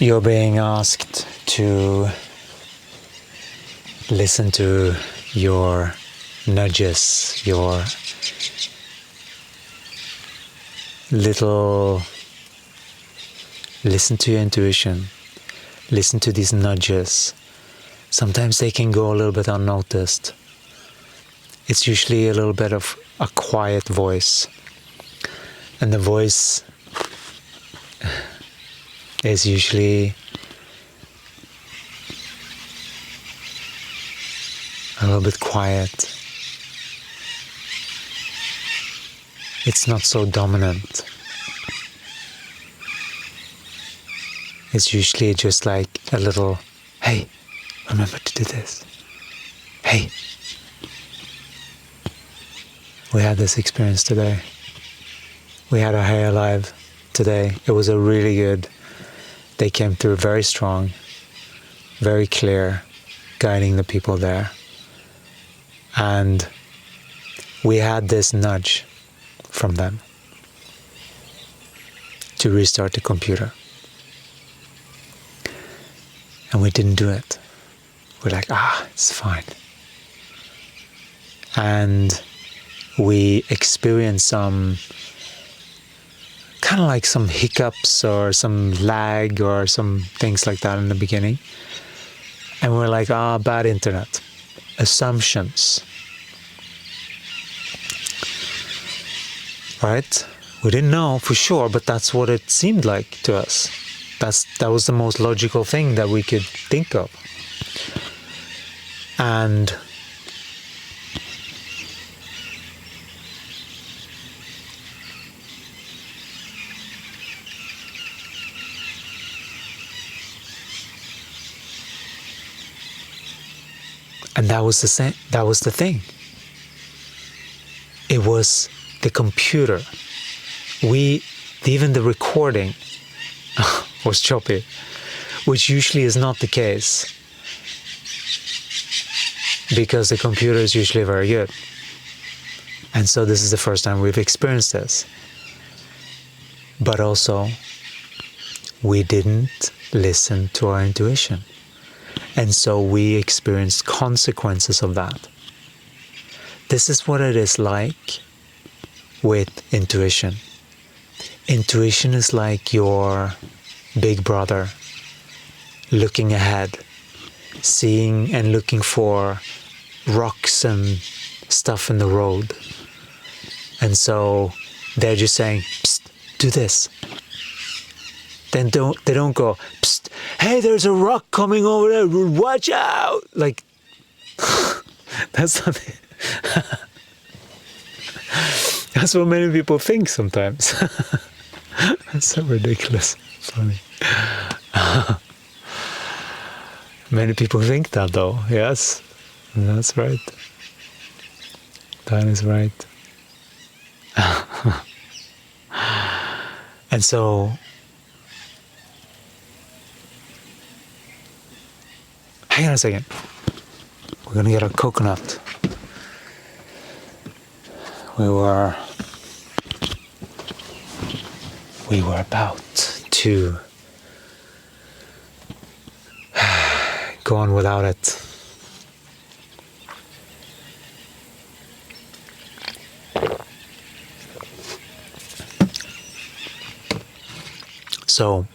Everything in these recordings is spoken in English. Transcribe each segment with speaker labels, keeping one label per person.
Speaker 1: You're being asked to listen to your nudges, your little, listen to your intuition, listen to these nudges. Sometimes they can go a little bit unnoticed. It's usually a little bit of a quiet voice, and the voice is usually a little bit quiet. It's not so dominant. It's usually just like a little, hey, remember to do this. Hey. We had this experience today. We had our hair live today. It was a really good, they came through very strong, very clear, guiding the people there. And we had this nudge from them to restart the computer. And we didn't do it. We're like, it's fine. And we experienced some kind of like some hiccups or some lag or some things like that in the beginning. And we're like, bad internet. Assumptions. Right? We didn't know for sure, but that's what it seemed like to us. That was the most logical thing that we could think of. And that was the same. That was the thing. It was the computer. Even the recording was choppy, which usually is not the case, because the computer is usually very good. And so this is the first time we've experienced this. But also, we didn't listen to our intuition. And so we experienced consequences of that. This is what it is like with intuition. Intuition is like your big brother looking ahead, seeing and looking for rocks and stuff in the road. And so they're just saying, psst, do this. Then they don't go, psst, hey, there's a rock coming over there, watch out! Like, that's not it. That's what many people think sometimes. That's so ridiculous. Funny. Many people think that though, yes. That's right. That is right. And so, hang on a second. We're gonna get a coconut. We were about to go on without it. So,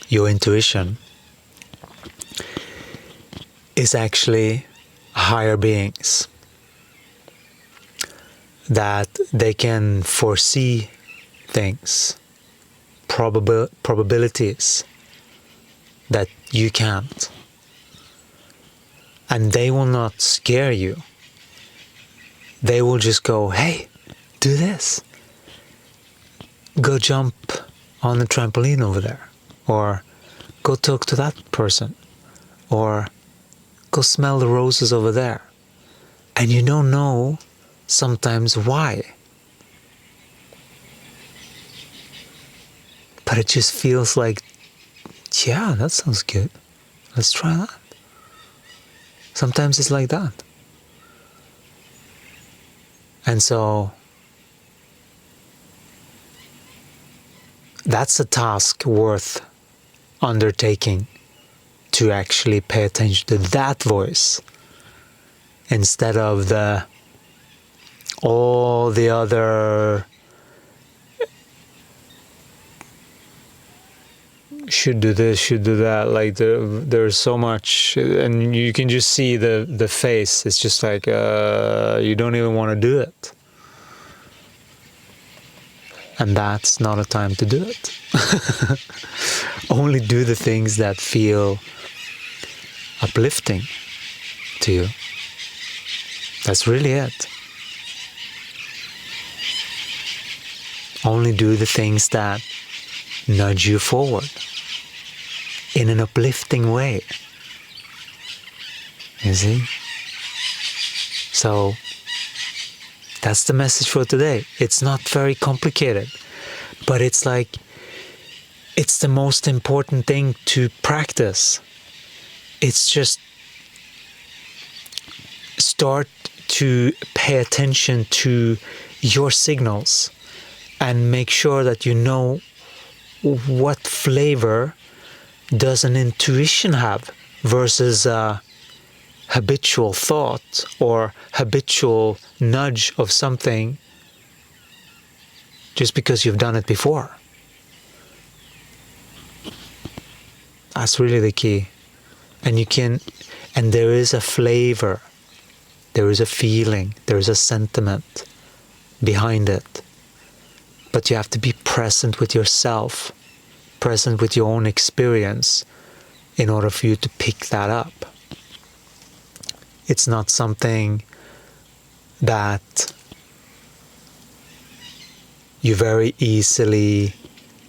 Speaker 1: your intuition is actually higher beings, that they can foresee things, probabilities that you can't. And they will not scare you. They will just go, hey, do this. Go jump on the trampoline over there. Or go talk to that person. Or go smell the roses over there. And you don't know sometimes why. But it just feels like, yeah, that sounds good. Let's try that. Sometimes it's like that. And so that's a task worth undertaking to actually pay attention to that voice instead of all the other should do this, should do that. Like there's so much, and you can just see the face. It's just like you don't even want to do it, and that's not a time to do it. Only do the things that feel uplifting to you. That's really it. Only do the things that nudge you forward in an uplifting way. You see? So that's the message for today. It's not very complicated, but it's like, it's the most important thing to practice. It's just start to pay attention to your signals and make sure that you know what flavor does an intuition have versus a habitual thought or habitual nudge of something just because you've done it before. That's really the key. And there is a flavor, there is a feeling, there is a sentiment behind it. But you have to be present with yourself, present with your own experience in order for you to pick that up. It's not something that you very easily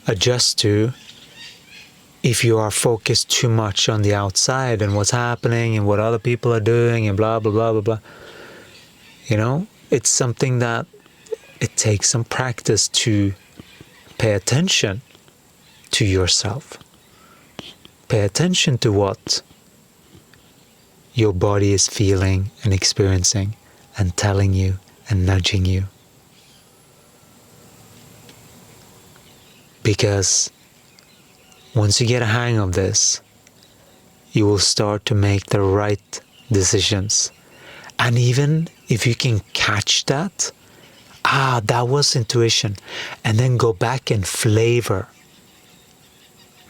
Speaker 1: adjust to if you are focused too much on the outside and what's happening and what other people are doing and blah, blah, blah, blah, blah. You know, it's something that it takes some practice to pay attention to yourself. Pay attention to what your body is feeling and experiencing and telling you and nudging you. Because once you get a hang of this, you will start to make the right decisions. And even if you can catch that, that was intuition, and then go back and flavor.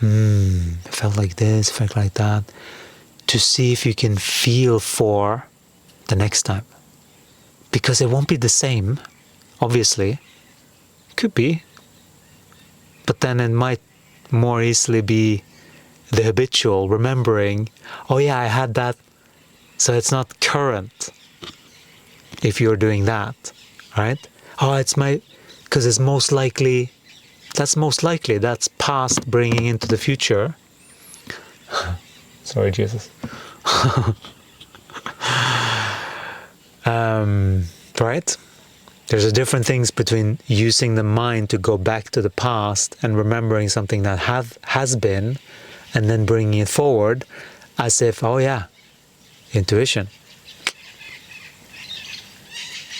Speaker 1: It felt like this, felt like that, to see if you can feel for the next time. Because it won't be the same, obviously. Could be. But then it might more easily be the habitual, remembering, oh yeah, I had that, so it's not current if you're doing that, right? Oh, it's because it's most likely, that's past bringing into the future. Sorry, Jesus. Right? There's a different things between using the mind to go back to the past and remembering something that has been, and then bringing it forward as if, oh yeah, intuition.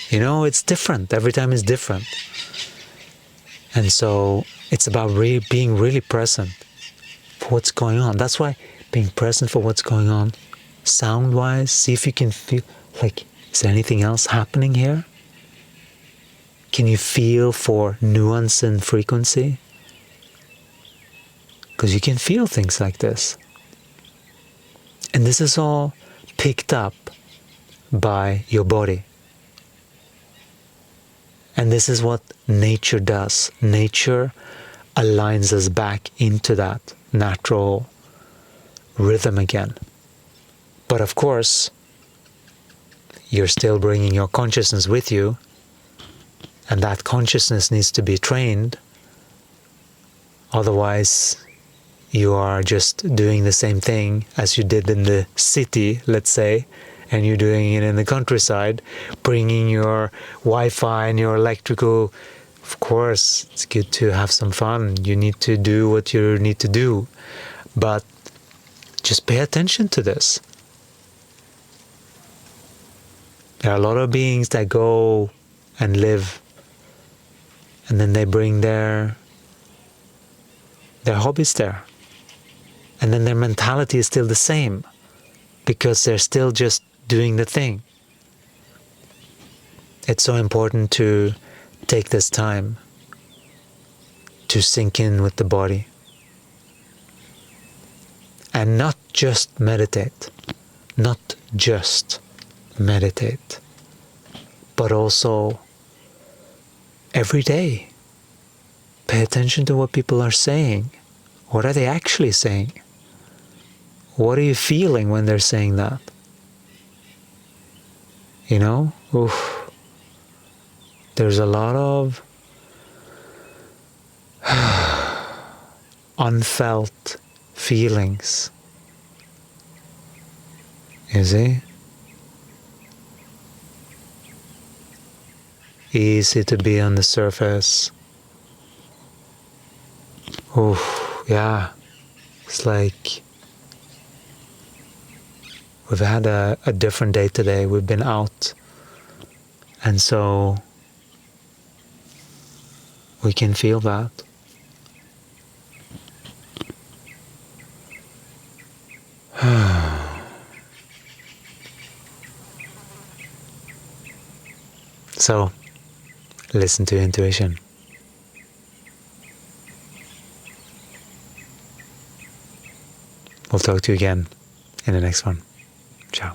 Speaker 1: You know, it's different. Every time is different. And so it's about being really present for what's going on. That's why being present for what's going on, sound-wise, see if you can feel, like, is there anything else happening here? Can you feel for nuance and frequency? Because you can feel things like this. And this is all picked up by your body. And this is what nature does. Nature aligns us back into that natural rhythm again. But of course, you're still bringing your consciousness with you, and that consciousness needs to be trained. Otherwise, you are just doing the same thing as you did in the city, let's say, and you're doing it in the countryside, bringing your Wi-Fi and your electrical. Of course, it's good to have some fun. You need to do what you need to do. But just pay attention to this. There are a lot of beings that go and live, and then they bring their hobbies there. And then their mentality is still the same because they're still just doing the thing. It's so important to take this time to sink in with the body and not just meditate, but also every day pay attention to what people are saying. What are they actually saying? What are you feeling when they're saying that? You know? Oof. There's a lot of unfelt feelings. You see? Easy to be on the surface. Oh, yeah. It's like we've had a different day today. We've been out. And so we can feel that. So, listen to intuition. We'll talk to you again in the next one. Ciao.